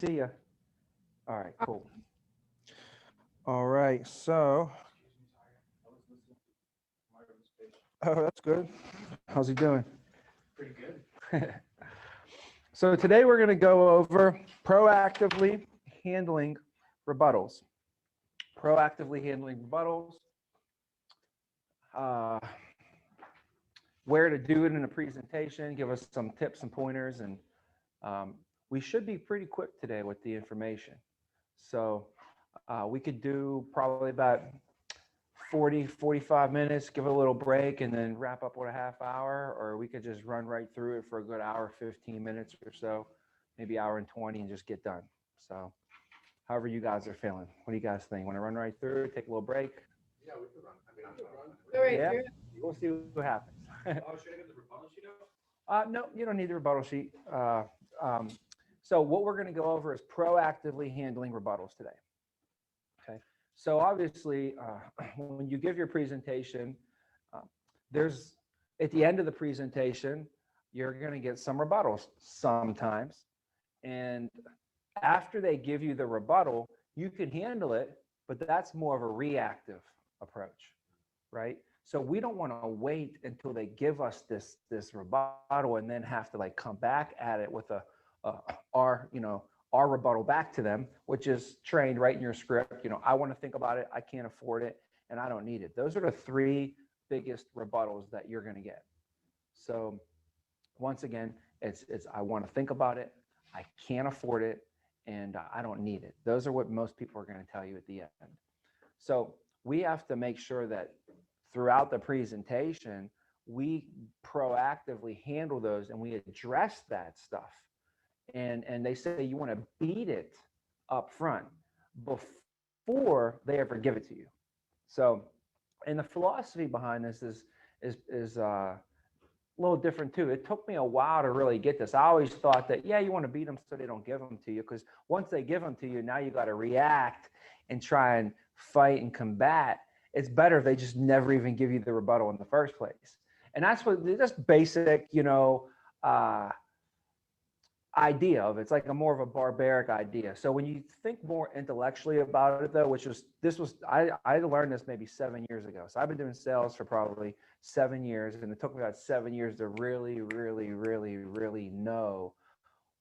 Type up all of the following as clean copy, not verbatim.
See ya. All right, cool. All right, so oh, that's good. How's he doing? Pretty good. So today we're going to go over proactively handling rebuttals. Proactively handling rebuttals, uh, where to do it in a presentation, give us some tips and pointers, and um, we should be pretty quick today with the information. So we could do probably about 40, 45 minutes, give it a little break, and then wrap up with a half hour, or we could just run right through it for a good hour, 15 minutes or so, maybe hour and 20 and just get done. So however you guys are feeling. What do you guys think? Want to run right through, take a little break? Yeah, we could run. I mean, I'm run. All right, Yeah, here. we'll see what happens. Oh, should I get the rebuttal sheet out? No, you don't need the rebuttal sheet. Um, so what we're going to go over is proactively handling rebuttals today. Okay. So obviously, when you give your presentation, uh, there's at the end of the presentation, you're going to get some rebuttals sometimes. And after they give you the rebuttal, you can handle it, but that's more of a reactive approach, right? So we don't want to wait until they give us this rebuttal and then have to like come back at it with a our our rebuttal back to them, which is trained right in your script. I want to think about it, I can't afford it, and I don't need it. Those are the three biggest rebuttals that you're going to get. So once again, it's I want to think about it, I can't afford it, and I don't need it. Those are what most people are going to tell you at the end. So we have to make sure that throughout the presentation, we proactively handle those and we address that stuff. And they say you want to beat it up front before they ever give it to you. So, and the philosophy behind this is a little different too. It took me a while to really get this. I always thought that, yeah, you want to beat them so they don't give them to you, because once they give them to you, now you got to react and try and fight and combat. It's better if they just never even give you the rebuttal in the first place. And that's what this basic, uh, idea of it's like a more of a barbaric idea. So when you think more intellectually about it though, I learned this maybe 7 years ago. So I've been doing sales for probably 7 years, and it took me about 7 years to really know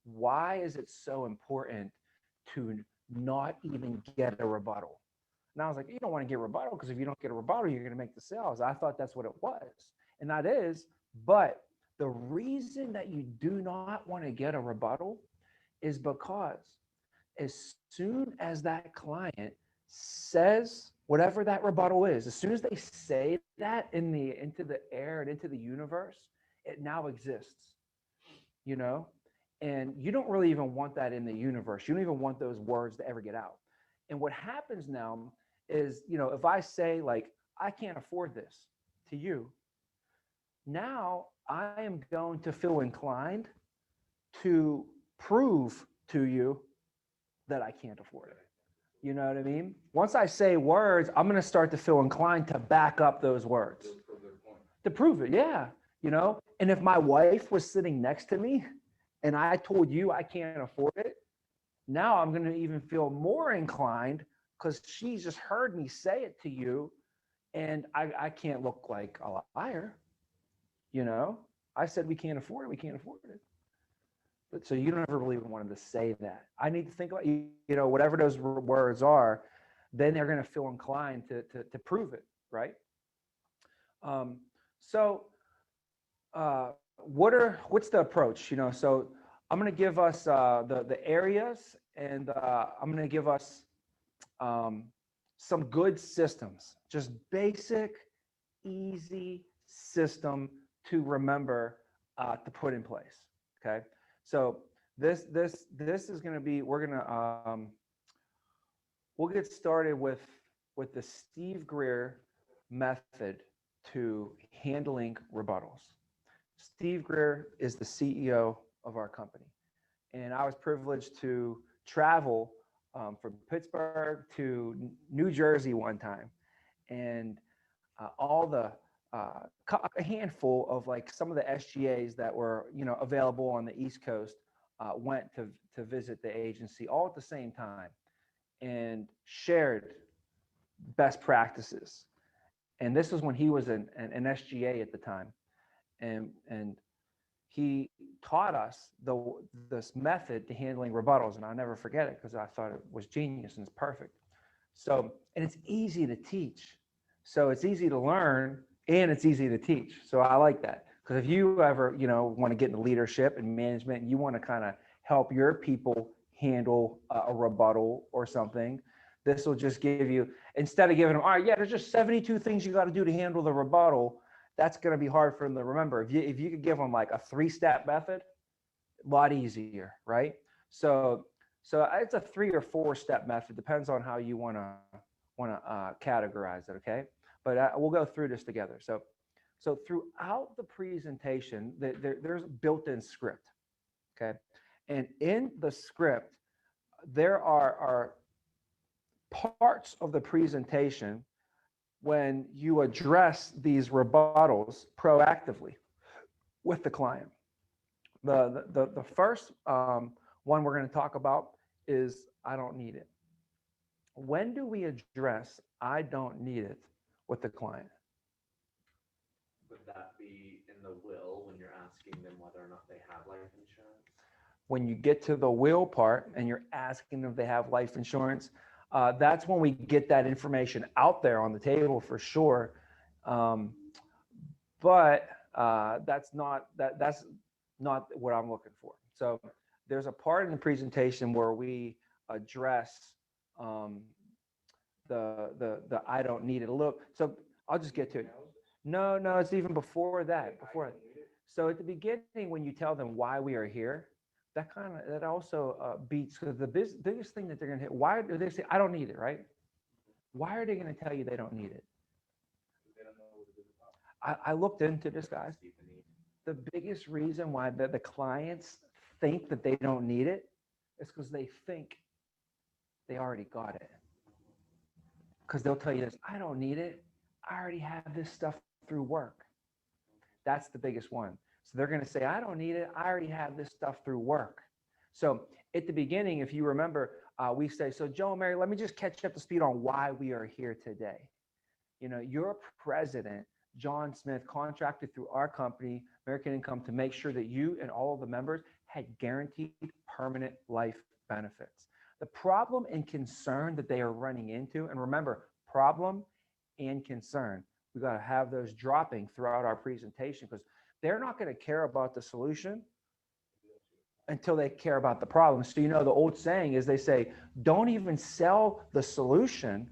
why is it so important to not even get a rebuttal. And I was like, you don't want to get a rebuttal because if you don't get a rebuttal, you're going to make the sales. I thought that's what it was. And that is, but the reason that you do not want to get a rebuttal is because as soon as that client says whatever that rebuttal is, as soon as they say that into the air and into the universe, it now exists, you know? And you don't really even want that in the universe. You don't even want those words to ever get out. And what happens now is, you know, if I say like, I can't afford this to you, now I am going to feel inclined to prove to you that I can't afford it. You know what I mean? Once I say words, I'm going to start to feel inclined to back up those words. To prove it, yeah. You know, and if my wife was sitting next to me and I told you I can't afford it, now I'm going to even feel more inclined because she just heard me say it to you, and I can't look like a liar. You know, I said we can't afford it. We can't afford it. But so you don't ever really wanted to say that. I need to think about, you know, whatever those words are, then they're going to feel inclined to prove it, right? What's the approach? You know, so I'm going to give us the areas, and I'm going to give us some good systems, just basic, easy system to remember to put in place. Okay, so this is going to be, we'll get started with the Steve Greer method to handling rebuttals. Steve Greer is the CEO of our company, and I was privileged to travel from Pittsburgh to New Jersey one time, and a handful of like some of the SGAs that were, you know, available on the East Coast went to visit the agency all at the same time and shared best practices. And this was when he was an SGA at the time, and he taught us this method to handling rebuttals, and I'll never forget it because I thought it was genius and it's perfect. So, and it's easy to teach. So it's easy to learn and it's easy to teach. So I like that, because if you ever, you know, want to get into leadership and management, and you want to kind of help your people handle a rebuttal or something, this will just give you, instead of giving them, all right, yeah, there's just 72 things you got to do to handle the rebuttal. That's going to be hard for them to remember. If you could give them like a 3-step method, a lot easier, right? So it's a 3 or 4-step method, depends on how you want to categorize it. Okay, but we'll go through this together. So throughout the presentation, there's built-in script. Okay, and in the script, there are parts of the presentation when you address these rebuttals proactively with the client. The first one we're going to talk about is I don't need it. When do we address I don't need it with the client? Would that be in the will when you're asking them whether or not they have life insurance? When you get to the will part and you're asking them if they have life insurance, that's when we get that information out there on the table for sure. But that's not what I'm looking for. So there's a part in the presentation where we address the I don't need it a little. So I'll just get to it. No, it's even before that. So at the beginning, when you tell them why we are here, that also beats, because the biggest thing that they're going to hit, why do they say I don't need it, right? Why are they going to tell you they don't need it? I looked into this, guys. The biggest reason why the clients think that they don't need it is because they think they already got it. Because they'll tell you this, I don't need it. I already have this stuff through work. That's the biggest one. So they're going to say, I don't need it. I already have this stuff through work. So at the beginning, if you remember, we say, so Joe and Mary, let me just catch up to speed on why we are here today. You know, your president, John Smith, contracted through our company, American Income, to make sure that you and all of the members had guaranteed permanent life benefits. the problem and concern that they are running into. And remember, problem and concern. We got to have those dropping throughout our presentation because they're not going to care about the solution until they care about the problem. So, the old saying is they say, don't even sell the solution.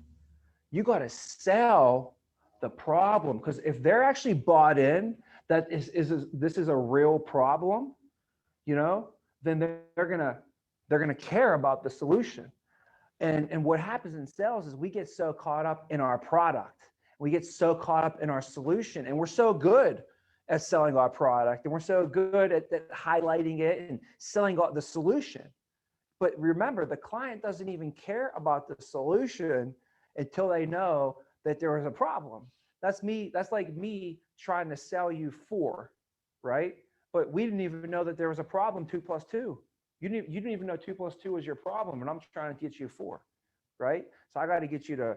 You got to sell the problem, because if they're actually bought in that this is a real problem, then they're gonna care about the solution. And what happens in sales is we get so caught up in our product, we get so caught up in our solution, and we're so good at selling our product, and we're so good at highlighting it and selling the solution. But remember, the client doesn't even care about the solution until they know that there was a problem. That's like me trying to sell you 4, right? But we didn't even know that there was a problem, 2 plus 2. You didn't even know 2 plus 2 was your problem, and I'm trying to get you 4, right? So I got to get you to,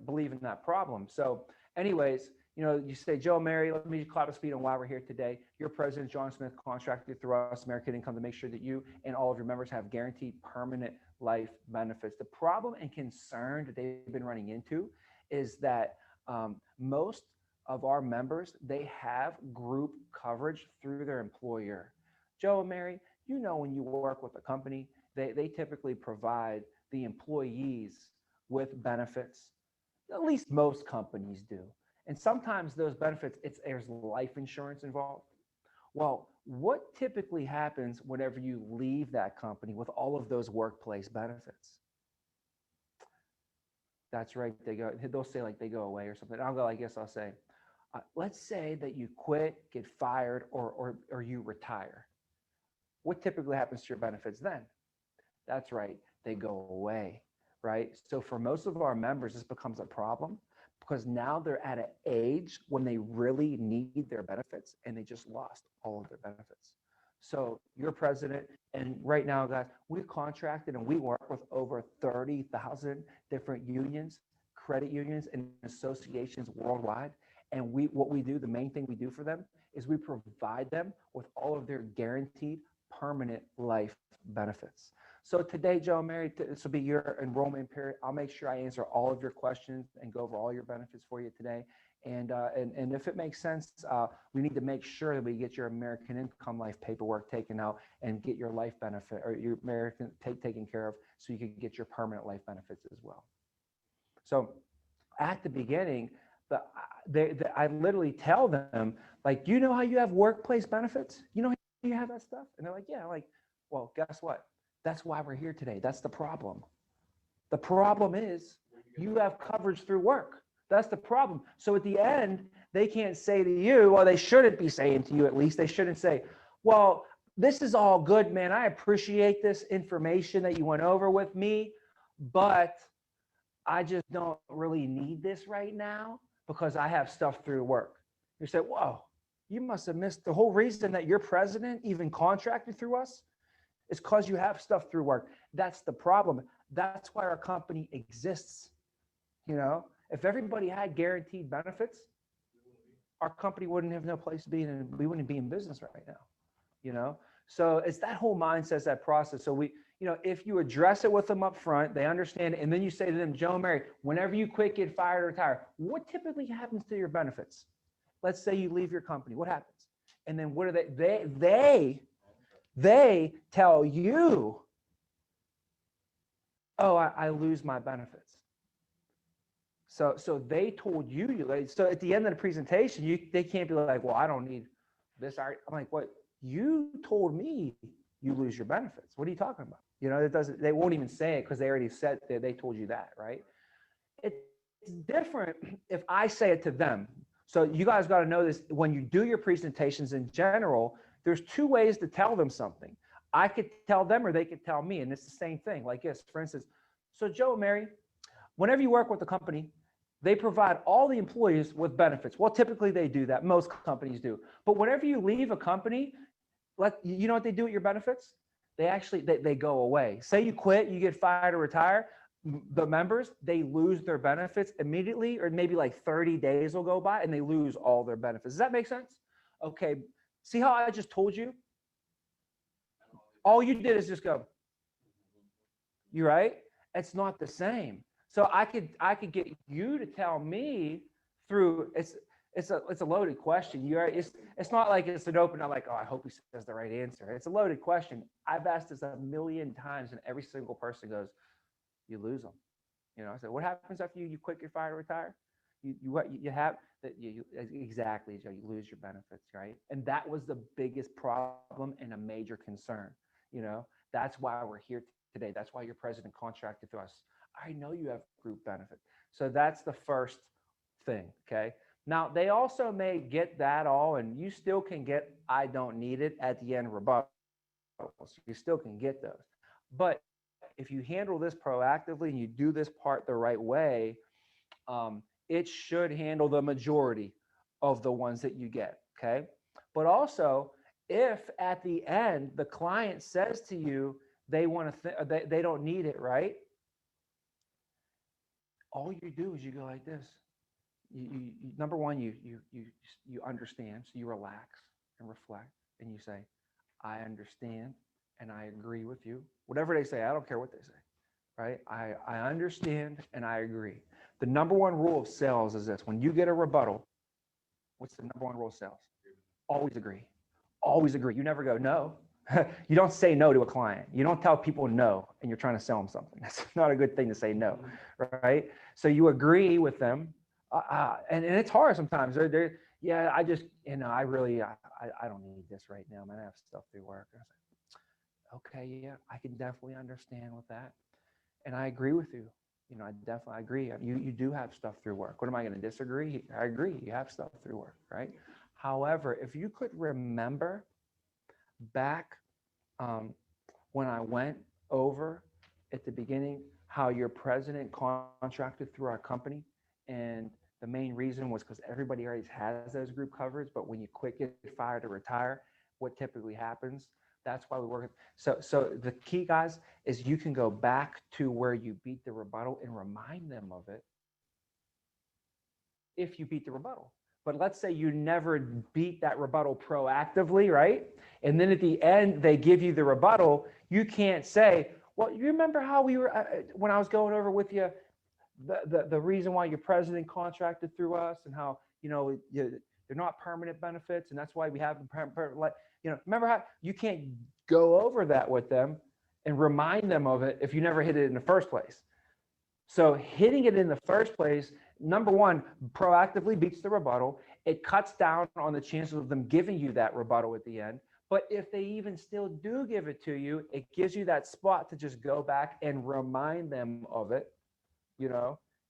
believe in that problem. So anyways, you say, Joe and Mary, let me caught up speed on why we're here today. Your president, John Smith, contracted through us, American Income, to make sure that you and all of your members have guaranteed permanent life benefits. The problem and concern that they've been running into is that most of our members, they have group coverage through their employer. Joe and Mary, when you work with a company, they typically provide the employees with benefits. At least most companies do. And sometimes those benefits, there's life insurance involved. Well, what typically happens whenever you leave that company with all of those workplace benefits? That's right. They'll say like they go away or something. I guess I'll say, let's say that you quit, get fired, or you retire. What typically happens to your benefits then? That's right. They go away, right? So for most of our members, this becomes a problem because now they're at an age when they really need their benefits and they just lost all of their benefits. So you're president, and right now, guys, we've contracted and we work with over 30,000 different unions, credit unions, and associations worldwide. And what we do, the main thing we do for them is we provide them with all of their guaranteed permanent life benefits. So today, Joe and Mary, this will be your enrollment period. I'll make sure I answer all of your questions and go over all your benefits for you today. And if it makes sense, we need to make sure that we get your American Income Life paperwork taken out and get your life benefit or your American taken care of so you can get your permanent life benefits as well. So at the beginning, I literally tell them, like, you know how you have workplace benefits? You know how you have that stuff? And they're like, yeah. Like, well, guess what? That's why we're here today. That's the problem. The problem is you have coverage through work. That's the problem. So at the end, they can't say to you, or they shouldn't be saying to you at least, they shouldn't say, well, this is all good, man. I appreciate this information that you went over with me, but I just don't really need this right now because I have stuff through work. You say, whoa, you must have missed the whole reason that your president even contracted through us. It's because you have stuff through work. That's the problem. That's why our company exists. If everybody had guaranteed benefits, our company wouldn't have no place to be in, and we wouldn't be in business right now. So it's that whole mindset, that process. So if you address it with them up front, they understand it, and then you say to them, Joe and Mary, whenever you quit, get fired, or retire, what typically happens to your benefits? Let's say you leave your company. What happens? And then what are they tell you, oh, I lose my benefits. So they told you, so at the end of the presentation, they can't be like, well, I don't need this. I'm like, what? You told me you lose your benefits. What are you talking about? They won't even say it because they already said that they told you that, right? It's different if I say it to them. So you guys got to know this. When you do your presentations in general, there's 2 ways to tell them something. I could tell them or they could tell me, and it's the same thing. Like this, for instance, so Joe and Mary, whenever you work with a company, they provide all the employees with benefits. Well, typically they do that. Most companies do. But whenever you leave a company, you know what they do with your benefits? They go away. Say you quit, you get fired or retire, the members, they lose their benefits immediately, or maybe like 30 days will go by and they lose all their benefits. Does that make sense? Okay. See how I just told you? All you did is just go. You're right. It's not the same. So I could get you to tell me through it's a loaded question. You're it's not like it's an open. I'm like, oh, I hope he says the right answer. It's a loaded question. I've asked this a million times, and every single person goes, you lose them. You know, I said, what happens after you quit, you're fired, or retire? You have that exactly, Joe. You lose your benefits, right? And that was the biggest problem and a major concern. You know, that's why we're here today. That's why your president contracted to us. I know you have group benefits. So that's the first thing. Okay. Now they also may get that all, and you still can get I don't need it at the end rebuttal. You still can get those. But if you handle this proactively and you do this part the right way, it should handle the majority of the ones that you get. Okay. But also, if at the end the client says to you they want to, they don't need it, right? All you do is you go like this. Number one, you understand, so you relax and reflect, and you say, I understand and I agree with you. Whatever they say, I don't care what they say, right? I understand and I agree. The number one rule of sales is this: when you get a rebuttal, what's the number one rule of sales? Always agree. Always agree. You never go no. You don't say no to a client. You don't tell people no and you're trying to sell them something. That's not a good thing to say no, right? So you agree with them. And it's hard sometimes. Yeah, I just, I really, I don't need this right now, man. I have stuff through work. I was like, okay, yeah, I can definitely understand with that. And I agree with you. I definitely agree. You do have stuff through work. What am I going to disagree? I agree. You have stuff through work, right? However, if you could remember back when I went over at the beginning how your president contracted through our company, and the main reason was because everybody already has those group coverage, but when you quit, get fired, or retire, what typically happens? That's why we work. So the key, guys, is you can go back to where you beat the rebuttal and remind them of it if you beat the rebuttal. But let's say you never beat that rebuttal proactively, right? And then at the end, they give you the rebuttal. You can't say, well, you remember how we were, when I was going over with you, the reason why your president contracted through us and how, they're not permanent benefits. And that's why we have them permanent, remember how you can't go over that with them and remind them of it if you never hit it in the first place. So hitting it in the first place, number one, proactively beats the rebuttal. It cuts down on the chances of them giving you that rebuttal at the end. But if they even still do give it to you, it gives you that spot to just go back and remind them of it,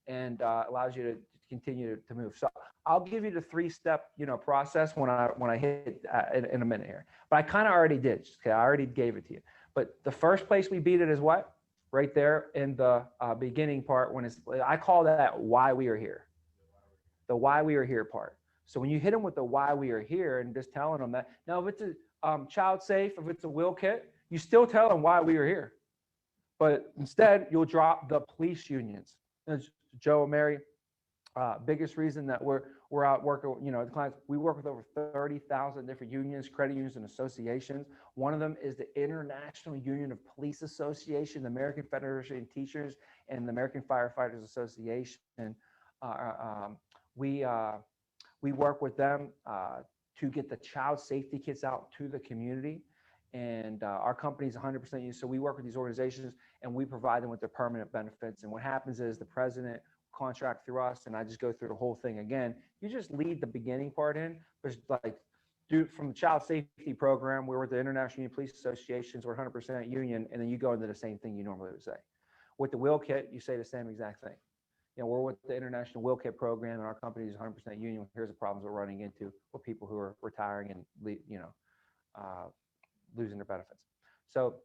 and allows you to continue to move. So I'll give you the 3-step, process when I hit in a minute here. But I kind of already did. Okay, I already gave it to you. But the first place we beat it is what? Right there in the beginning part, when I call that why we are here. The why we are here part. So when you hit them with the why we are here and just telling them that, now if it's a child safe, if it's a will kit, you still tell them why we are here. But instead, you'll drop the police unions. Joe and Mary, biggest reason that we're out working, the clients, we work with over 30,000 different unions, credit unions, and associations. One of them is the International Union of Police Association, the American Federation of Teachers, and the American Firefighters Association. We work with them to get the child safety kits out to the community. And our company is 100% used. So we work with these organizations and we provide them with their permanent benefits. And what happens is the president contract through us, and I just go through the whole thing again. You just lead the beginning part in, but like, dude, from the child safety program, we're with the International Union Police Associations, we're 100% union, and then you go into the same thing you normally would say. With the will kit, you say the same exact thing. We're with the International Will Kit program, and our company is 100% union. Here's the problems we're running into with people who are retiring and losing their benefits. So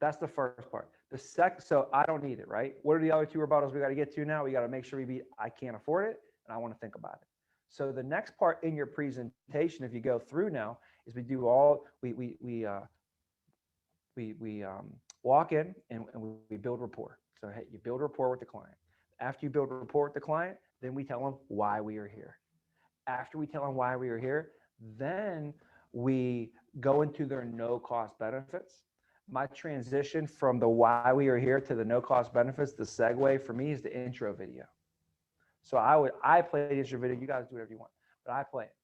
that's the first part. The second, so I don't need it, right? What are the other 2 rebuttals we got to get to now? We got to make sure we beat I can't afford it, and I want to think about it. So the next part in your presentation, if you go through now, is we do all we walk in and we build rapport. So hey, you build rapport with the client. After you build rapport with the client, then we tell them why we are here. After we tell them why we are here, then we go into their no-cost benefits. my transition from the why we are here to the no cost benefits, the segue for me is the intro video. So I play the intro video. You guys do whatever you want, but I play it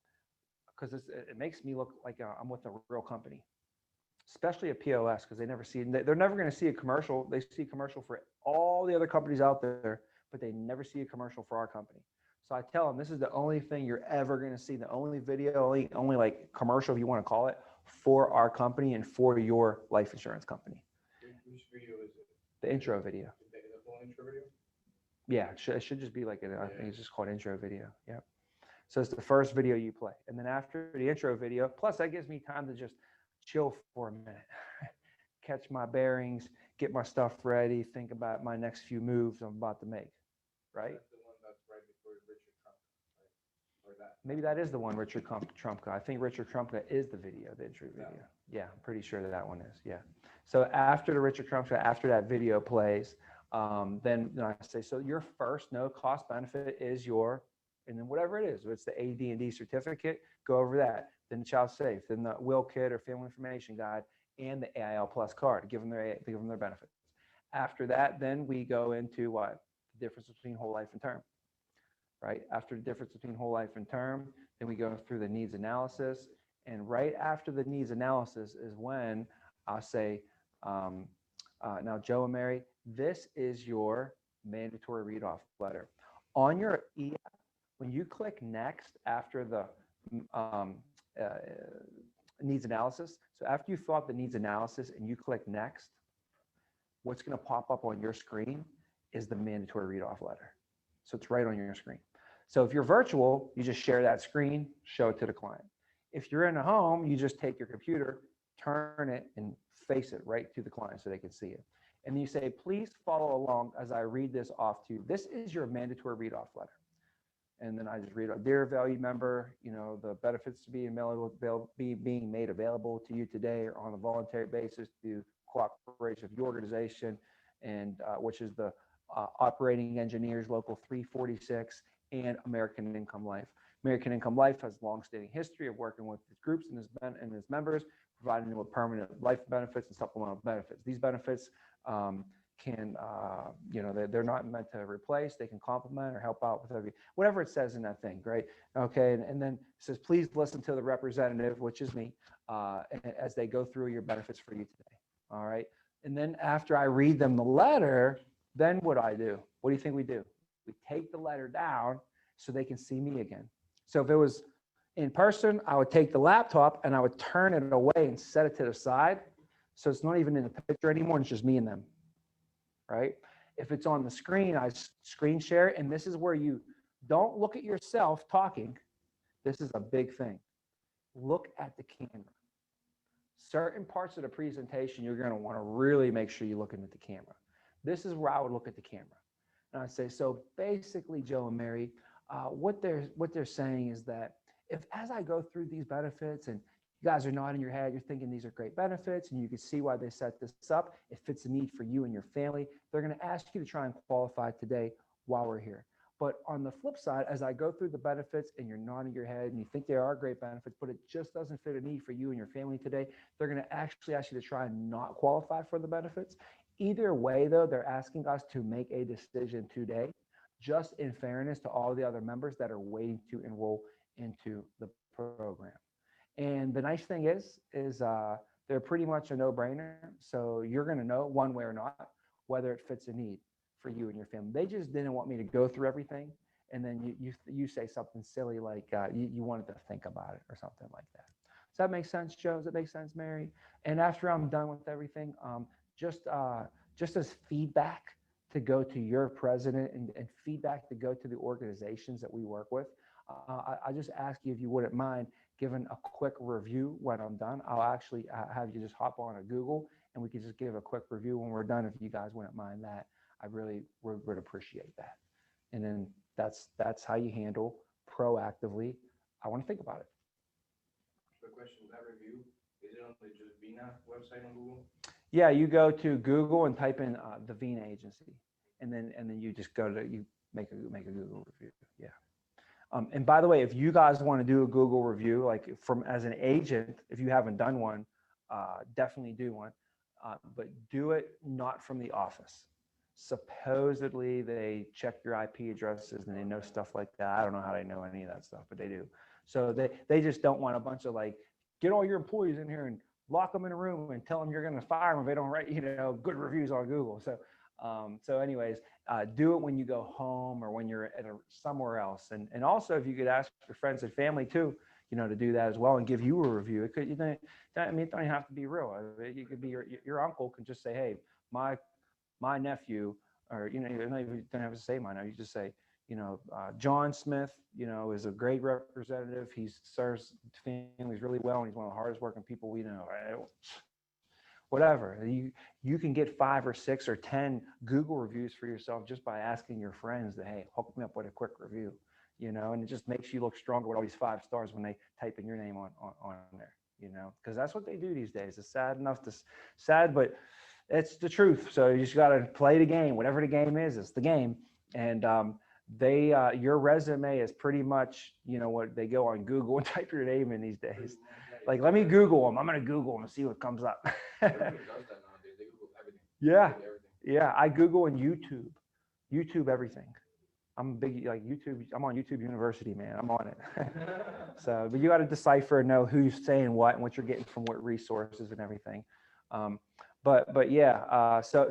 because it makes me look like I'm with a real company, especially at POS, because they never see, they're never going to see a commercial. They see a commercial for all the other companies out there, but they never see a commercial for our company. So I tell them, this is the only thing you're ever going to see, the only video, only like commercial, if you want to call it, for our company and for your life insurance company. Which video is it? The intro video. The full intro video? Yeah, it should just be like, I think it's just called intro video. Yep. So it's the first video you play. And then after the intro video, plus that gives me time to just chill for a minute, catch my bearings, get my stuff ready, think about my next few moves I'm about to make, right? That's the one that's right before Richard Trump, right? Or that. Maybe that is the one Richard Trumka. I think Richard Trumka is the video, the intro video. Yeah, I'm pretty sure that one is. Yeah. So after the Richard Trumka, after that video plays, then I say, so your first no cost benefit is your, and then whatever it is, it's the AD&D certificate, go over that. Then the child safe, then the will kit or family information guide, and the AIL plus card, give them their benefits. After that, then we go into what? The difference between whole life and term, right? After the difference between whole life and term, then we go through the needs analysis. And right after the needs analysis is when I'll say, now Joe and Mary, this is your mandatory read-off letter. On your e-app, when you click next after the needs analysis, so after you fill out the needs analysis and you click next, what's going to pop up on your screen is the mandatory read-off letter. So it's right on your screen. So if you're virtual, you just share that screen, show it to the client. If you're in a home, you just take your computer, turn it, and face it right to the client so they can see it. And then you say, please follow along as I read this off to you. This is your mandatory read-off letter. And then I just read, dear valued member, the benefits to being made available to you today are on a voluntary basis through cooperation of your organization, and which is the Operating Engineers Local 346 and American Income Life. American Income Life has a long-standing history of working with its groups and its members, providing them with permanent life benefits and supplemental benefits. These benefits they're not meant to replace. They can complement or help out with whatever it says in that thing, right? Okay, and then it says, please listen to the representative, which is me, as they go through your benefits for you today. All right, and then after I read them the letter, then what do? What do you think we do? We take the letter down so they can see me again. So if it was in person, I would take the laptop and I would turn it away and set it to the side. So it's not even in the picture anymore. It's just me and them, right? If it's on the screen, I screen share. And this is where you don't look at yourself talking. This is a big thing. Look at the camera. Certain parts of the presentation, you're going to want to really make sure you're looking at the camera. This is where I would look at the camera. And I say, so basically, Joe and Mary, what they're saying is that if as I go through these benefits and you guys are nodding your head, you're thinking these are great benefits and you can see why they set this up, it fits a need for you and your family, they're going to ask you to try and qualify today while we're here. But on the flip side, as I go through the benefits and you're nodding your head and you think they are great benefits, but it just doesn't fit a need for you and your family today, they're going to actually ask you to try and not qualify for the benefits. Either way, though, they're asking us to make a decision today, just in fairness to all the other members that are waiting to enroll into the program. And the nice thing is they're pretty much a no-brainer. So you're going to know one way or not whether it fits a need for you and your family. They just didn't want me to go through everything, and then you say something silly like you wanted to think about it or something like that. Does that make sense, Joe? Does that make sense, Mary? And after I'm done with everything, just as feedback to go to your president and feedback to go to the organizations that we work with, I just ask you if you wouldn't mind giving a quick review when I'm done. I'll actually have you just hop on a Google and we can just give a quick review when we're done. If you guys wouldn't mind that, I really would appreciate that. And then that's how you handle proactively. I want to think about it. The question, that review, is it on the just VNA website on Google? Yeah, you go to Google and type in the VNA agency, and then you just you make a Google review. Yeah. And by the way, if you guys want to do a Google review, like as an agent, if you haven't done one, definitely do one. but do it not from the office. Supposedly they check your IP addresses and they know stuff like that. I don't know how they know any of that stuff, but they do. So they just don't want a bunch of like, get all your employees in here and lock them in a room and tell them you're going to fire them if they don't write, good reviews on Google. So anyways, do it when you go home or when you're at somewhere else. And also if you could ask your friends and family too, to do that as well and give you a review. It could, it don't even have to be real. You could be your uncle can just say, hey, my nephew, or, you don't have to say my nephew, you just say, John Smith, is a great representative. He serves families really well, and he's one of the hardest working people we know. Whatever. You can get 5 or 6 or 10 Google reviews for yourself just by asking your friends that, hey, hook me up with a quick review, and it just makes you look stronger with all these 5 stars when they type in your name on there, because that's what they do these days. It's sad, but it's the truth. So you just got to play the game. Whatever the game is, it's the game. And your resume is pretty much, what they go on Google and type your name in these days. Like, let me Google them. I'm going to Google them and see what comes up. Everybody does that nowadays. They Google everything. Yeah. Everything. Yeah. I Google and YouTube everything. I'm big, like YouTube. I'm on YouTube University, man. I'm on it. So, but you got to decipher and know who's saying what and what you're getting from what resources and everything. But yeah, so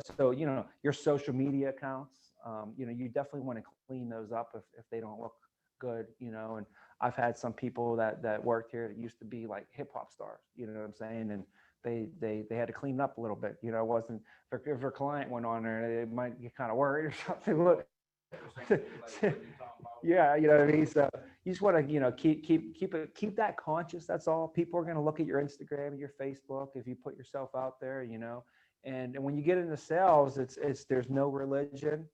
your social media accounts, you definitely want to clean those up if they don't look good, and I've had some people that worked here that used to be like hip hop stars, you know what I'm saying? And they had to clean up a little bit, it wasn't, if a client went on there, they might get kind of worried or something. Look, yeah, you know what I mean? So you just want to, keep that conscious. That's all. People are going to look at your Instagram and your Facebook if you put yourself out there, and when you get into sales, it's there's no religion,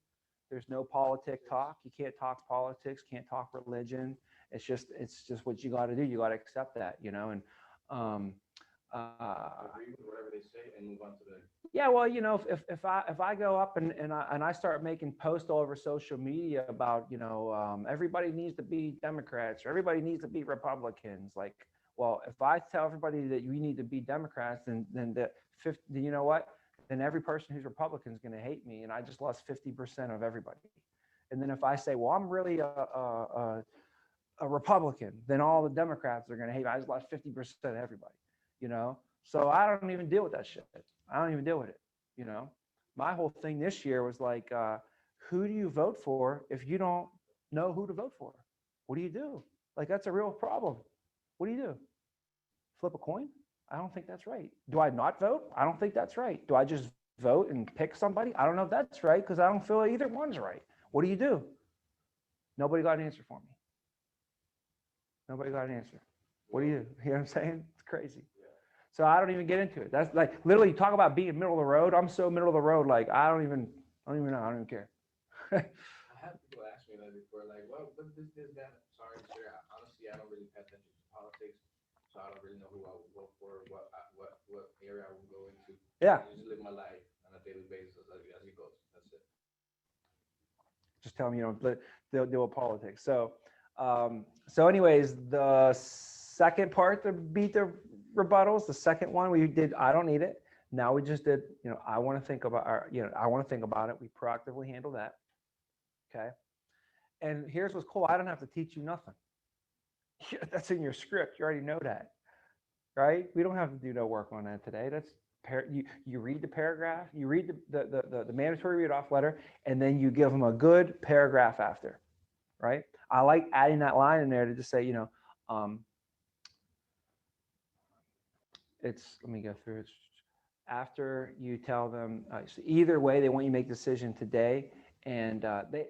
there's no politic talk. You can't talk politics, can't talk religion. It's just what you got to do. You got to accept that, and Agree with whatever they say and move on to the. yeah, well, if I go up and I start making posts all over social media about, everybody needs to be Democrats or everybody needs to be Republicans, like, well, if I tell everybody that you need to be Democrats, then you know what? Then every person who's Republican is going to hate me, and I just lost 50% of everybody. And then if I say, well, I'm really a Republican, then all the Democrats are going to hate me. I just lost 50% of everybody, So I don't even deal with that shit. I don't even deal with it. My whole thing this year was like, who do you vote for if you don't know who to vote for? What do you do? Like, that's a real problem. What do you do? Flip a coin? I don't think that's right. Do I not vote? I don't think that's right. Do I just vote and pick somebody? I don't know if that's right because I don't feel like either one's right. What do you do? Nobody got an answer for me. Nobody got an answer. What do you do? You know what I'm saying? It's crazy. So I don't even get into it. That's like literally talk about being middle of the road. I'm so middle of the road. Like I don't even know. I don't even care. I had people ask me that before, like, well, what this, that. Sorry, sir. Honestly, I don't really pay attention to politics, so I don't really know who I would vote for, what area I would go into. Yeah. I just live my life on a daily basis as it goes. That's it. Just tell them you don't deal with politics. So anyways, the second part to beat the rebuttals, the second one we did, I don't need it. Now we just did, I want to think about I want to think about it. We proactively handle that. Okay. And here's what's cool. I don't have to teach you nothing. That's in your script. You already know that, right? We don't have to do no work on that today. That's you read the paragraph, you read the mandatory read off letter, and then you give them a good paragraph after, right? I like adding that line in there to just say, let me go through it. After you tell them, so either way, they want you to make a decision today, and they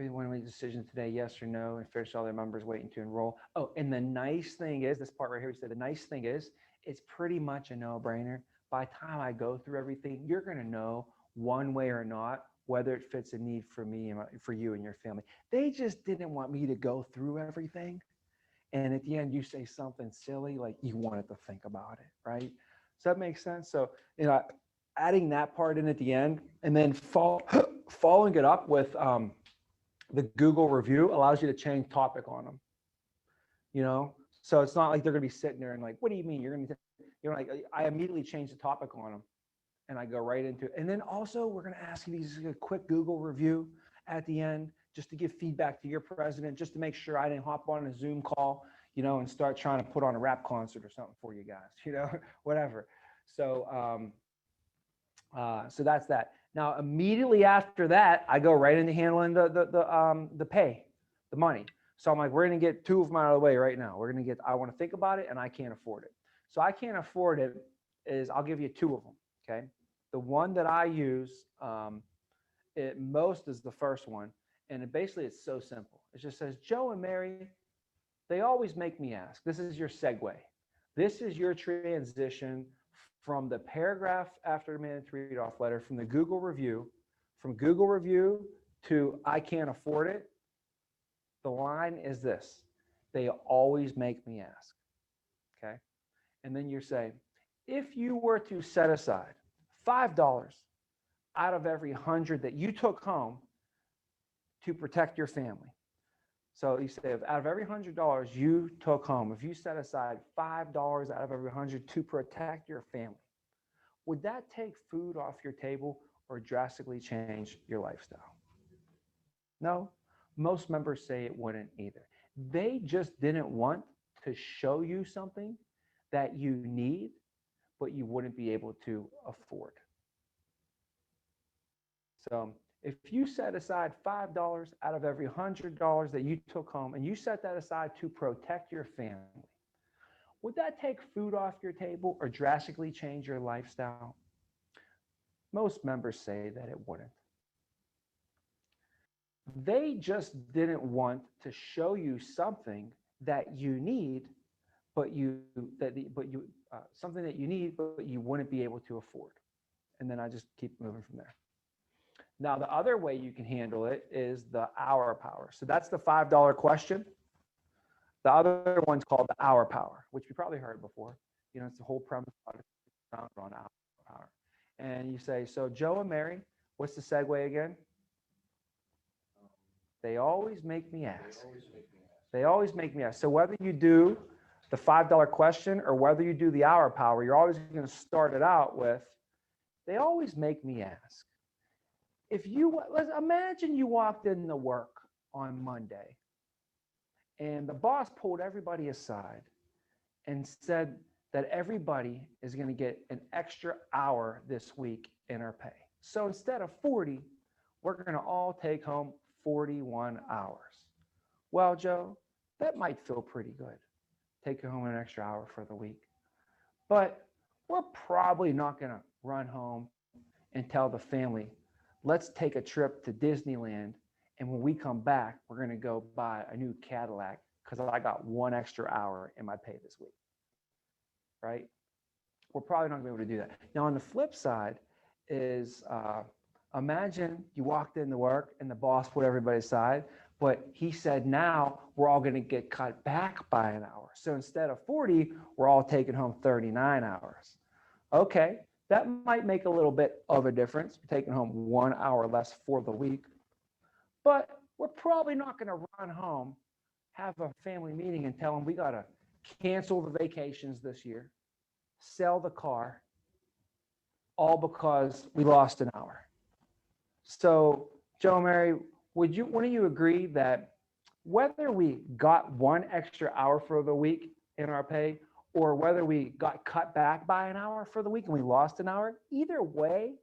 want to make a decision today, yes or no, and finish all their members waiting to enroll. Oh, and the nice thing is, this part right here, we said the nice thing is, it's pretty much a no-brainer. By the time I go through everything, you're going to know one way or not whether it fits a need for me and for you and your family. They just didn't want me to go through everything. And at the end, you say something silly, like you wanted to think about it, right? Does that make sense? So, adding that part in at the end, and then following it up with the Google review allows you to change topic on them. So it's not like they're going to be sitting there and like, what do you mean? You're going to, like, I immediately change the topic on them and I go right into it. And then also we're going to ask you these a quick Google review at the end, just to give feedback to your president, just to make sure I didn't hop on a Zoom call, and start trying to put on a rap concert or something for you guys, whatever. So, so that's that. Now, immediately after that, I go right into handling the pay, the money. So I'm like, we're going to get two of them out of the way right now. I want to think about it and I can't afford it. So I can't afford it I'll give you two of them. Okay. The one that I use, most is the first one. And basically it's so simple. It just says, Joe and Mary, they always make me ask. This is your segue. This is your transition from the paragraph after the mandatory read-off letter, from Google review to I can't afford it. The line is this: they always make me ask. Okay. And then you say, if you were to set aside $5 out of every 100 that you took home to protect your family. So you say, out of every $100 you took home, if you set aside $5 out of every 100 to protect your family, would that take food off your table or drastically change your lifestyle? No, most members say it wouldn't either. They just didn't want to show you something that you need, but you wouldn't be able to afford. So if you set aside $5 out of every $100 that you took home and you set that aside to protect your family, would that take food off your table or drastically change your lifestyle? Most members say that it wouldn't. They just didn't want to show you something that you need, something that you need, but you wouldn't be able to afford. And then I just keep moving from there. Now, the other way you can handle it is the hour power. So that's the $5 question. The other one's called the hour power, which you probably heard before. It's the whole premise on hour power. And you say, so Joe and Mary, what's the segue again? They always make me ask. They always make me ask. So whether you do the $5 question or whether you do the hour power, you're always going to start it out with, they always make me ask. Let's imagine you walked into work on Monday and the boss pulled everybody aside and said that everybody is going to get an extra hour this week in our pay. So instead of 40, we're going to all take home 41 hours. Well, Joe, that might feel pretty good, taking home an extra hour for the week. But we're probably not going to run home and tell the family, let's take a trip to Disneyland. And when we come back, we're going to go buy a new Cadillac because I got one extra hour in my pay this week. Right? We're probably not going to be able to do that. Now, on the flip side is imagine you walked into work and the boss put everybody aside, but he said, now we're all going to get cut back by an hour. So instead of 40, we're all taking home 39 hours. Okay, that might make a little bit of a difference, taking home 1 hour less for the week. But we're probably not going to run home, have a family meeting and tell them we got to cancel the vacations this year, sell the car, all because we lost an hour. So, Joe and Mary, wouldn't you agree that whether we got one extra hour for the week in our pay or whether we got cut back by an hour for the week and we lost an hour, either way,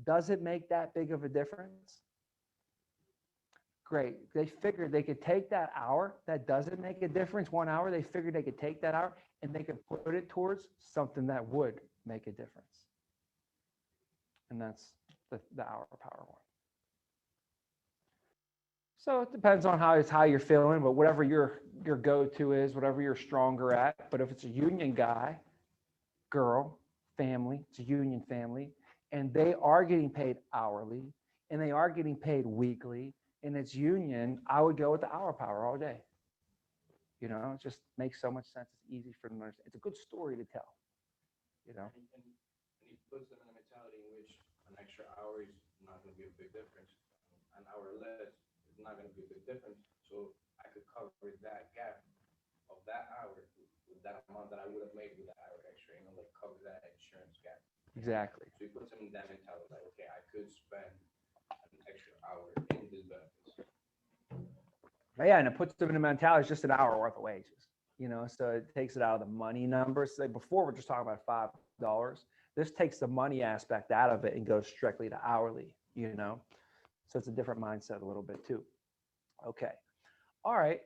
does it make that big of a difference? Great. They figured they could take that hour that doesn't make a difference, 1 hour. They figured they could take that hour and they could put it towards something that would make a difference. And that's the hour power one. So it depends on how you're feeling, but whatever your go-to is, whatever you're stronger at. But if it's a union guy, girl, family, it's a union family, and they are getting paid hourly, and they are getting paid weekly, and it's union, I would go with the hour power all day. It just makes so much sense. It's easy for them to understand. It's a good story to tell. And he puts them in a mentality in which an extra hour is not going to be a big difference. An hour less is not going to be a big difference. So I could cover that gap of that hour that amount that I would have made with the hour extra, like cover that insurance gap. Exactly. So he puts him in that mentality, like, okay, I could spend an extra hour in this benefits. Yeah, and it puts them in a mentality, it's just an hour worth of wages, so it takes it out of the money numbers. So before we're just talking about $5. This takes the money aspect out of it and goes strictly to hourly, So it's a different mindset a little bit too. Okay. All right.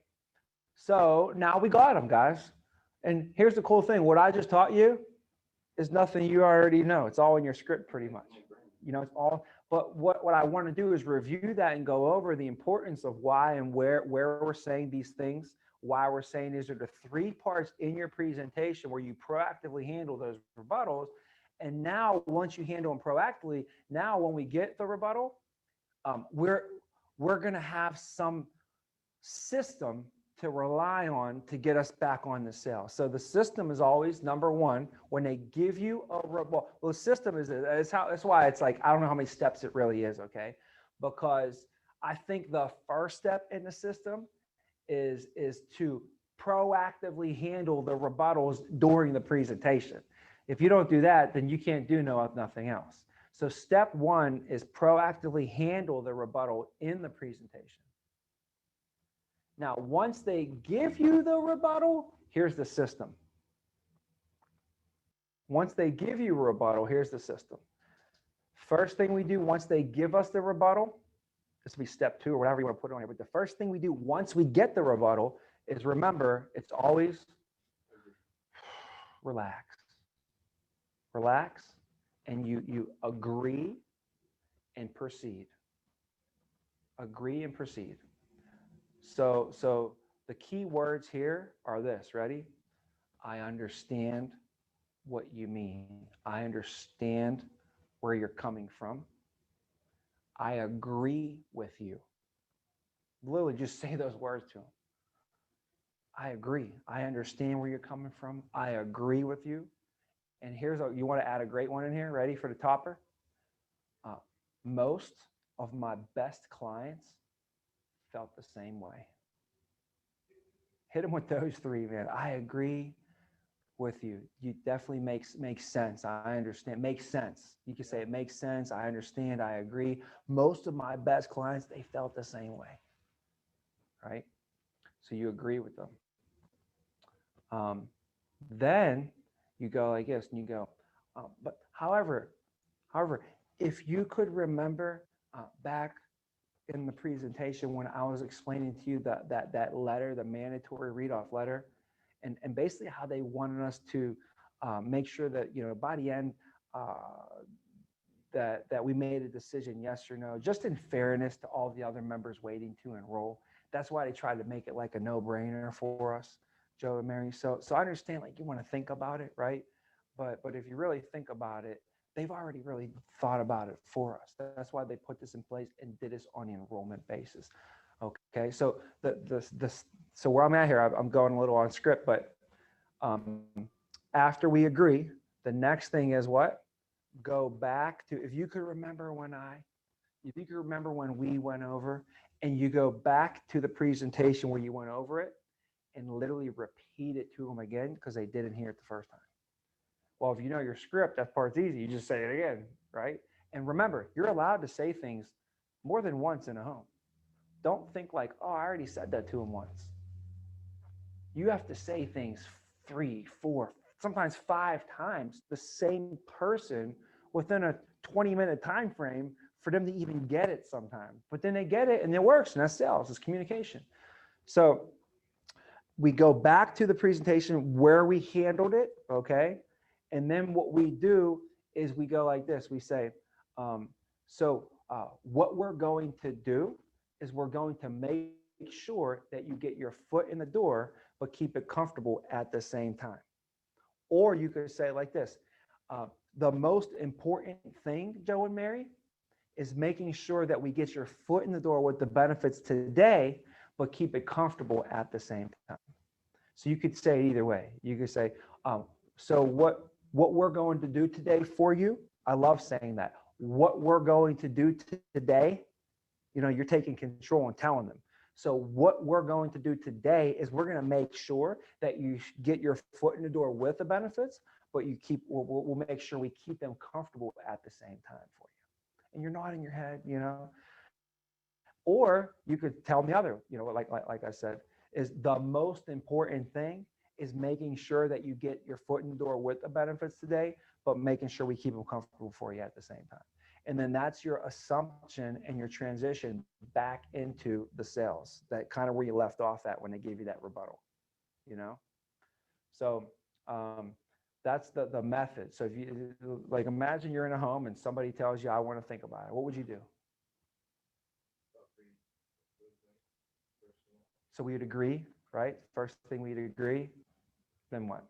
So now we got them, guys. And here's the cool thing. What I just taught you is nothing you already know. It's all in your script pretty much. It's all, but what I want to do is review that and go over the importance of why and where we're saying these things, why we're saying these are the 3 parts in your presentation where you proactively handle those rebuttals. And now once you handle them proactively, now when we get the rebuttal, we're going to have some system to rely on to get us back on the sale. So the system is always number one. When they give you a rebuttal, well, the system is that's why it's like, I don't know how many steps it really is. Okay. Because I think the first step in the system is to proactively handle the rebuttals during the presentation. If you don't do that, then you can't do nothing else. So step 1 is proactively handle the rebuttal in the presentation. Now, once they give you the rebuttal, here's the system. Once they give you a rebuttal, here's the system. First thing we do once they give us the rebuttal, this will be step 2 or whatever you want to put it on here, but the first thing we do once we get the rebuttal is, remember, it's always relax. Relax, and you agree and proceed. Agree and proceed. So the key words here are this, ready? I understand what you mean. I understand where you're coming from. I agree with you. Literally just say those words to them. I agree. I understand where you're coming from. I agree with you. And you want to add a great one in here. Ready for the topper? Most of my best clients felt the same way. Hit them with those 3, man. I agree with you. You definitely makes sense. I understand. Makes sense. You can say it makes sense. I understand. I agree. Most of my best clients, they felt the same way. Right? So you agree with them. Then you go like this, and you go, but however, if you could remember back in the presentation when I was explaining to you that letter, the mandatory read-off letter, and basically how they wanted us to make sure that, by the end, that we made a decision, yes or no, just in fairness to all the other members waiting to enroll. That's why they tried to make it like a no-brainer for us, Joe and Mary. So I understand, like, you want to think about it, right? But if you really think about it, they've already really thought about it for us. That's why they put this in place and did this on an enrollment basis. Okay, so so where I'm at here, I'm going a little on script, but after we agree, the next thing is what? Go back to, if you could remember when we went over, and you go back to the presentation where you went over it and literally repeat it to them again because they didn't hear it the first time. Well, if you know your script, that part's easy. You just say it again, right? And remember, you're allowed to say things more than once in a home. Don't think like, oh, I already said that to him once. You have to say things 3, 4, sometimes 5 times the same person within a 20-minute time frame for them to even get it sometimes. But then they get it and it works, and that's sales, it's communication. So we go back to the presentation where we handled it, okay? And then what we do is we go like this. We say, what we're going to do is we're going to make sure that you get your foot in the door, but keep it comfortable at the same time. Or you could say like this, the most important thing, Joe and Mary, is making sure that we get your foot in the door with the benefits today, but keep it comfortable at the same time. So you could say it either way. You could say, so what we're going to do today for you, I love saying that. What we're going to do today, you're taking control and telling them. So what we're going to do today is we're going to make sure that you get your foot in the door with the benefits, but we'll make sure we keep them comfortable at the same time for you. And you're nodding your head, or you could tell me other, like I said, is the most important thing is making sure that you get your foot in the door with the benefits today, but making sure we keep them comfortable for you at the same time. And then that's your assumption and your transition back into the sales, that kind of where you left off at when they gave you that rebuttal, So that's the method. So if you like, imagine you're in a home and somebody tells you, I want to think about it. What would you do? So we'd agree, right? First thing we'd agree, then what?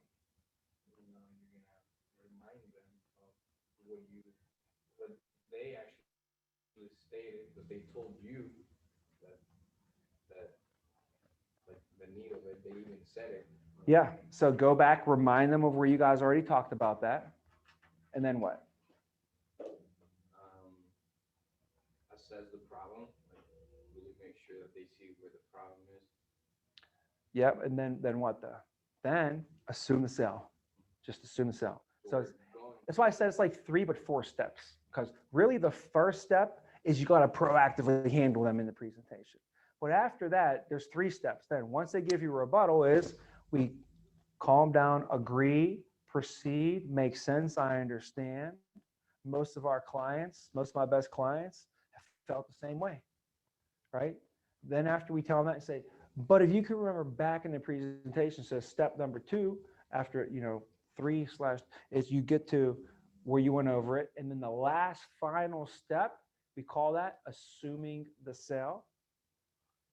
They actually stated that they told you that like the need of it, they even said it. Yeah. So go back, remind them of where you guys already talked about that. And then what? Assess the problem, like really make sure that they see where the problem is. Yep. And then what then assume the sale. Just assume the sale. So that's why I said it's like 3 but 4 steps, because really the first step is you got to proactively handle them in the presentation. But after that, there's 3 steps. Then once they give you a rebuttal is we calm down, agree, proceed, make sense, I understand. Most of my best clients have felt the same way, right? Then after we tell them that, say, but if you can remember back in the presentation, so step number 2, after, 3/ is you get to where you went over it. And then the last final step, we call that assuming the sale.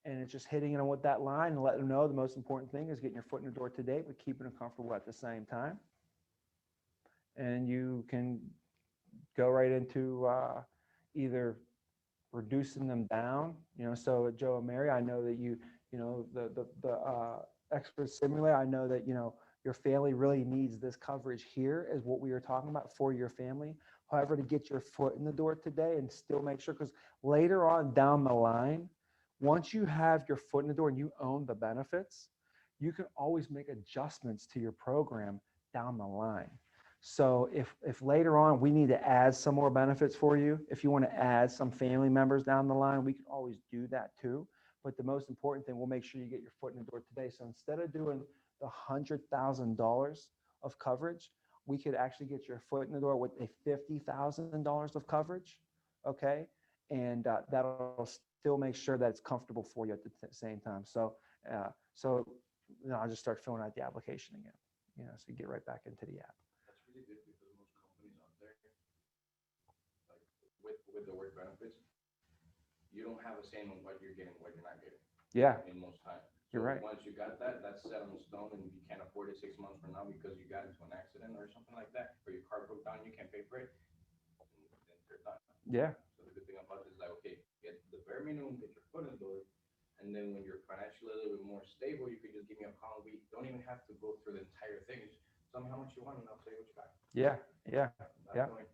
And it's just hitting them with that line and letting them know the most important thing is getting your foot in the door today, but keeping them comfortable at the same time. And you can go right into either reducing them down, so Joe and Mary, I know that the expert simulator, I know that, your family really needs this coverage here is what we were talking about for your family. However, to get your foot in the door today and still make sure, because later on down the line, once you have your foot in the door and you own the benefits, you can always make adjustments to your program down the line. So if later on we need to add some more benefits for you, if you want to add some family members down the line, we can always do that too. But the most important thing, we'll make sure you get your foot in the door today. So instead of doing the $100,000 of coverage, we could actually get your foot in the door with a $50,000 of coverage, okay? And that'll still make sure that it's comfortable for you at the same time. So I'll just start filling out the application again, so you get right back into the app. That's really good because most companies out there, like with the work benefits, you don't have a say on what you're getting, what you're not getting. Yeah. In most times. You're right. Once you got that, that's set in stone, and you can't afford it 6 months from now because you got into an accident or something like that, or your car broke down, you can't pay for it, then they're done. Yeah. So the good thing about it is like, okay, get the bare minimum, get your foot in the door, and then when you're financially a little bit more stable, you can just give me a call. We don't even have to go through the entire thing. Just tell me how much you want, and I'll tell you what you got. Yeah. That's going.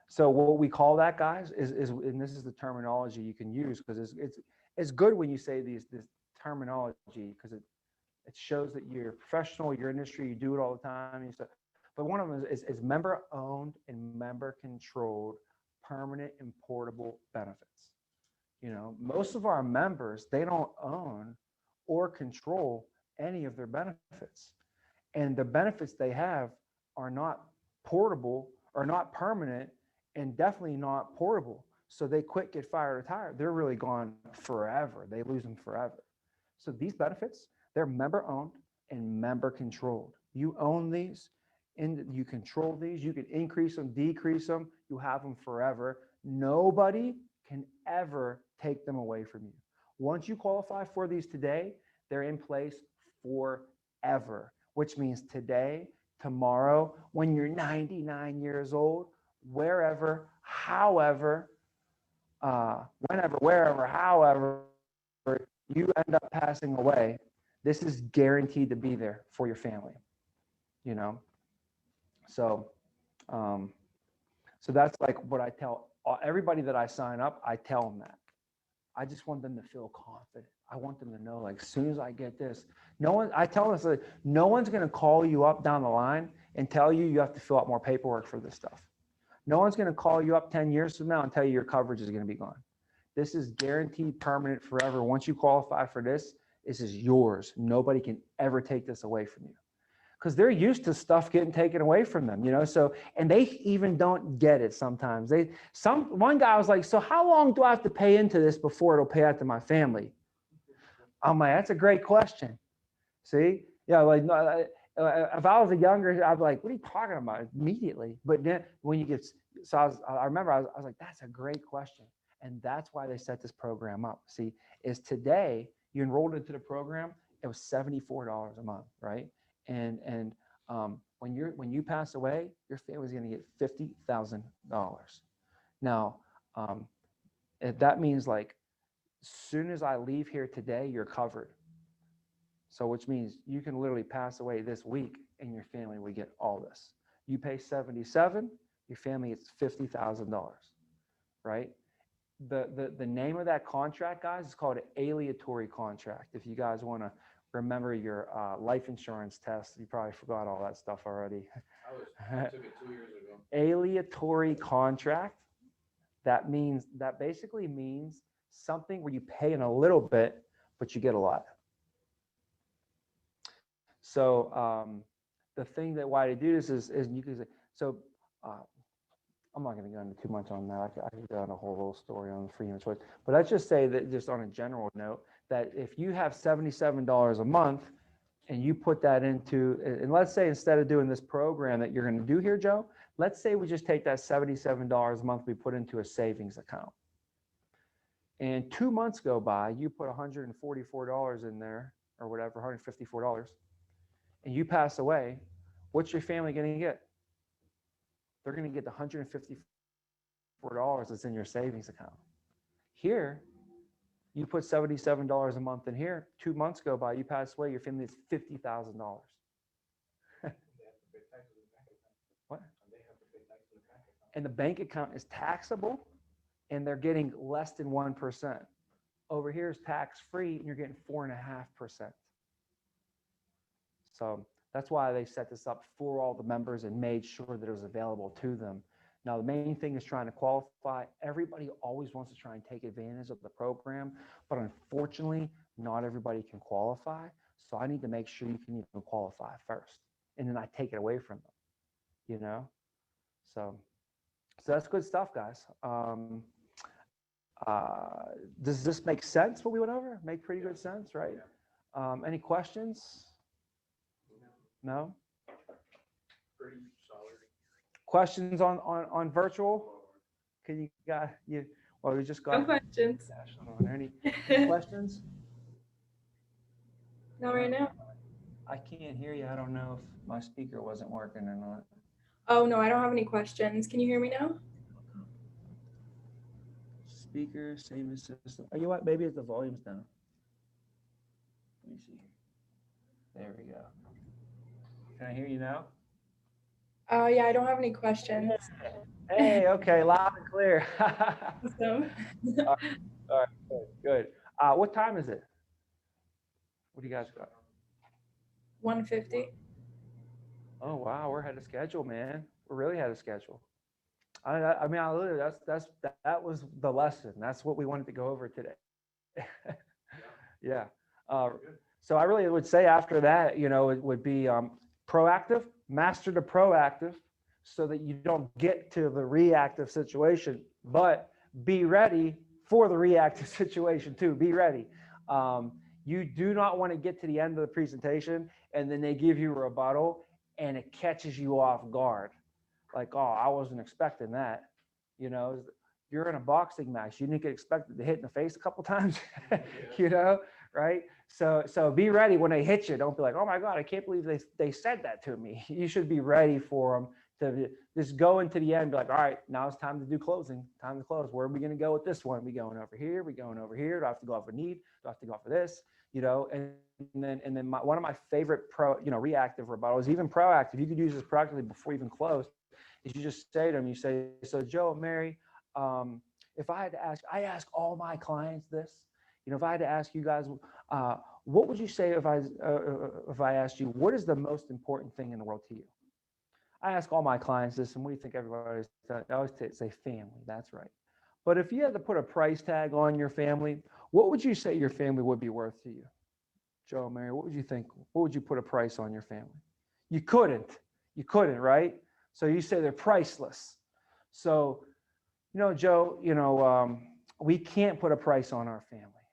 So what we call that, guys, is and this is the terminology you can use, because it's good when you say this terminology, because it shows that you're professional, your industry, you do it all the time. But one of them is member owned and member controlled permanent and portable benefits. Most of our members, they don't own or control any of their benefits, and the benefits they have are not portable, are not permanent, and definitely not portable. So they quit, get fired, retire. They're really gone forever. They lose them forever. So these benefits, they're member owned and member controlled. You own these and you control these. You can increase them, decrease them. You have them forever. Nobody can ever take them away from you. Once you qualify for these today, they're in place forever, which means today, tomorrow, when you're 99 years old, wherever, however, whenever, wherever, however you end up passing away, this is guaranteed to be there for your family, So, so that's like what I tell everybody that I sign up. I tell them that, I just want them to feel confident. I want them to know, like, as soon as I get this, no one, I tell them, like, no one's going to call you up down the line and tell you you have to fill out more paperwork for this stuff. No one's going to call you up 10 years from now and tell you your coverage is going to be gone. This is guaranteed permanent forever. Once you qualify for this is yours. Nobody can ever take this away from you. Because they're used to stuff getting taken away from them, you know. So, and they even don't get it sometimes. One guy was like, so how long do I have to pay into this before it'll pay out to my family? I'm like, that's a great question. See, yeah, like if I was younger, I'd be like, what are you talking about? Immediately. But then when you get, so I remember I was like, that's a great question. And that's why they set this program up. See, is today you enrolled into the program, it was $74 a month, right? And when you pass away, your family's going to get $50,000. Now, that means, like, as soon as I leave here today, you're covered. So which means you can literally pass away this week and your family would get all this. You pay $77, your family gets $50,000, right? The name of that contract, guys, is called an aleatory contract. If you guys want to remember your life insurance test, you probably forgot all that stuff already. I took it 2 years ago. Aleatory contract, that basically means something where you pay in a little bit, but you get a lot. So the thing that why to do this is you can say, so I'm not going to go into too much on that. I could go on a whole little story on freedom of choice, but let's just say that, just on a general note, that if you have $77 a month and you put that into, and let's say instead of doing this program that you're going to do here, Joe, let's say we just take that $77 a month we put into a savings account. And 2 months go by, you put $144 in there or whatever, $154, and you pass away, what's your family going to get? They're going to get the $154 that's in your savings account. Here, you put $77 a month in here, 2 months go by, you pass away, your family gets $50,000. What? And the bank account is taxable, and they're getting less than 1%. Over here is tax-free, and you're getting 4.5%. So that's why they set this up for all the members and made sure that it was available to them. Now, the main thing is trying to qualify. Everybody always wants to try and take advantage of the program, but unfortunately, not everybody can qualify. So I need to make sure you can even qualify first, and then I take it away from them, you know? So that's good stuff, guys. Does this make sense, what we went over? Make pretty good sense, right? Any questions? No? Pretty solid. Questions on virtual? Can you got you? Well, we just got No questions. Any questions? Not right now. I can't hear you. I don't know if my speaker wasn't working or not. Oh, no, I don't have any questions. Can you hear me now? Speaker, same as system. Oh, you know what? Maybe it's the volume's down. Let me see. There we go. Can I hear you now? Yeah, I don't have any questions. Hey, okay, loud and clear. Awesome. All right, good. What time is it? What do you guys got? 150. Oh wow, we're ahead of schedule, man. We're really ahead of schedule. I mean, literally, that was the lesson. That's what we wanted to go over today. Yeah. So I really would say after that, you know, it would be proactive, master the proactive, so that you don't get to the reactive situation, but be ready for the reactive situation too. Be ready. You do not want to get to the end of the presentation and then they give you a rebuttal and it catches you off guard. Like, oh, I wasn't expecting that. You know, you're in a boxing match. You didn't get expected to hit in the face a couple times, you know, right? So be ready when they hit you. Don't be like, oh my God, I can't believe they said that to me. You should be ready for them to just go into the end, be like, all right, now it's time to do closing, time to close. Where are we going to go with this one? We going over here? We going over here? Do I have to go off a need? Do I have to go off of this? You know, and then one of my favorite reactive rebuttals, even proactive, you could use this proactively before you even close, is you just say to them, you say, so Joe and Mary, if I had to ask, I ask all my clients this, if I had to ask you guys, what would you say if I asked you, what is the most important thing in the world to you? I ask all my clients this, and what do you think everybody's done? I always say family. That's right. But if you had to put a price tag on your family, what would you say your family would be worth to you? Joe, Mary, what would you think? What would you put a price on your family? You couldn't, right? So you say they're priceless. So, Joe, we can't put a price on our family,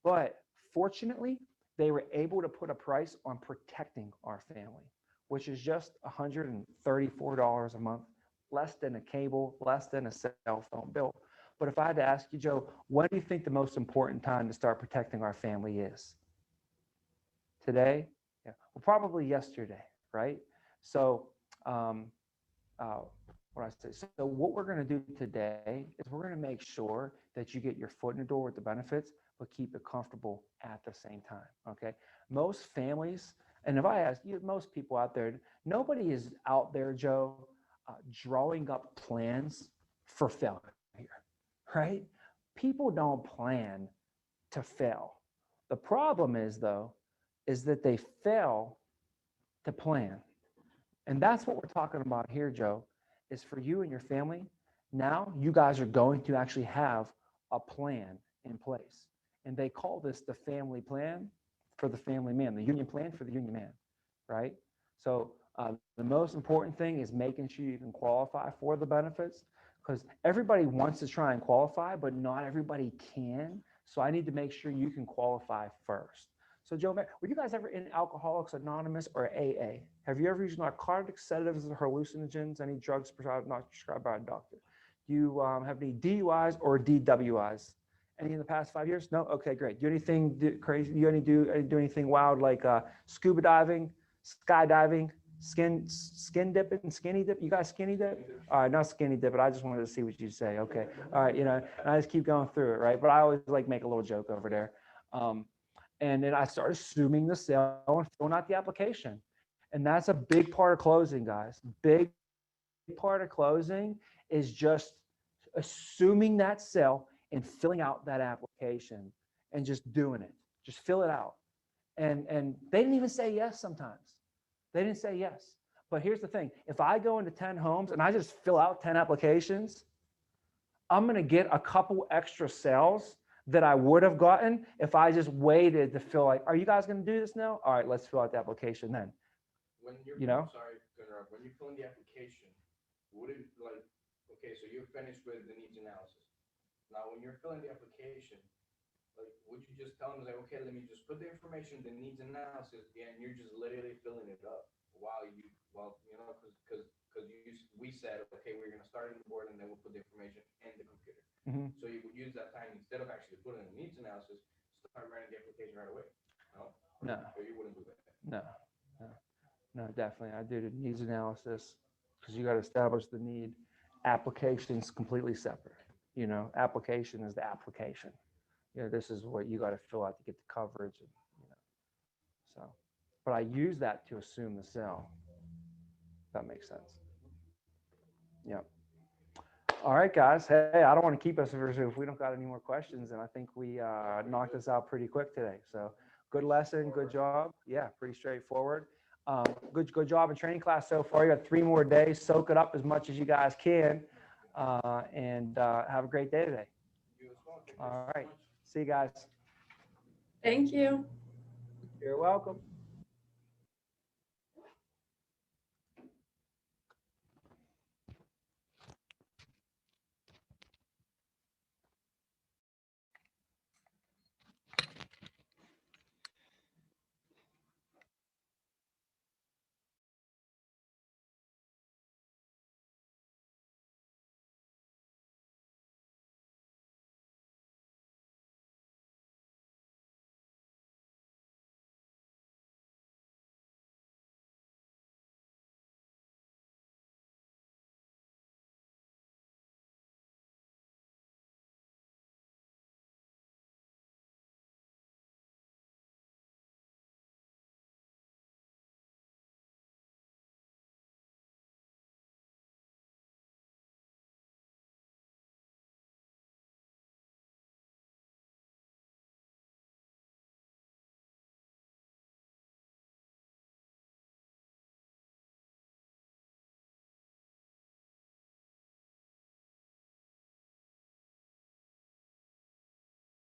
but fortunately, they were able to put a price on protecting our family, which is just $134 a month, less than a cable, less than a cell phone bill. But if I had to ask you, Joe, when do you think the most important time to start protecting our family is? Today? Yeah. Well, probably yesterday, right? So, what I say. So what we're going to do today is we're going to make sure that you get your foot in the door with the benefits, but keep it comfortable at the same time. Okay. Most families, and if I ask you, most people out there, nobody is out there, Joe, drawing up plans for failure, right? People don't plan to fail. The problem is, though, is that they fail to plan. And that's what we're talking about here, Joe, is for you and your family. Now you guys are going to actually have a plan in place. And they call this the family plan for the family man, the union plan for the union man, right? So the most important thing is making sure you can qualify for the benefits, because everybody wants to try and qualify, but not everybody can. So I need to make sure you can qualify first. So Joe, were you guys ever in Alcoholics Anonymous or AA? Have you ever used narcotics, sedatives, or hallucinogens, any drugs not prescribed by a doctor? Do you have any DUIs or DWIs? Any in the past 5 years? No? Okay, great. Do anything crazy? Do do anything wild like scuba diving, skydiving, skin dipping, skinny dip? You guys skinny dip? All right, not skinny dip, but I just wanted to see what you say. Okay. All right, and I just keep going through it, right? But I always make a little joke over there. And then I started assuming the sale and filling out the application. And that's a big part of closing, guys. Big part of closing is just assuming that sale and filling out that application and just doing it. Just fill it out. And they didn't even say yes sometimes. They didn't say yes. But here's the thing. If I go into 10 homes and I just fill out 10 applications, I'm going to get a couple extra sales that I would have gotten if I just waited to feel like, are you guys going to do this now? All right, let's fill out the application then. When you're, sorry to interrupt, when you fill in the application, would it okay, so you're finished with the needs analysis. Now, when you're filling the application, would you just tell them, okay, let me just put the information, the needs analysis, and you're just literally filling it up because we said, okay, we're going to start in the board and then we'll put the information in the computer. Mm-hmm. So you would use that time instead of actually putting in the needs analysis, start writing the application right away. No. Or you wouldn't do that. No, definitely. I do the needs analysis because you got to establish the need. Application's completely separate. Application is the application. This is what you got to fill out to get the coverage. And, so, but I use that to assume the sale. That makes sense. Yeah. All right, guys. Hey, I don't want to keep us if we don't got any more questions, and I think we knocked this out pretty quick today. So good lesson, good job. Yeah, pretty straightforward. Good job in training class so far. You got 3 more days. Soak it up as much as you guys can, and have a great day today. All right. See you guys. Thank you. You're welcome.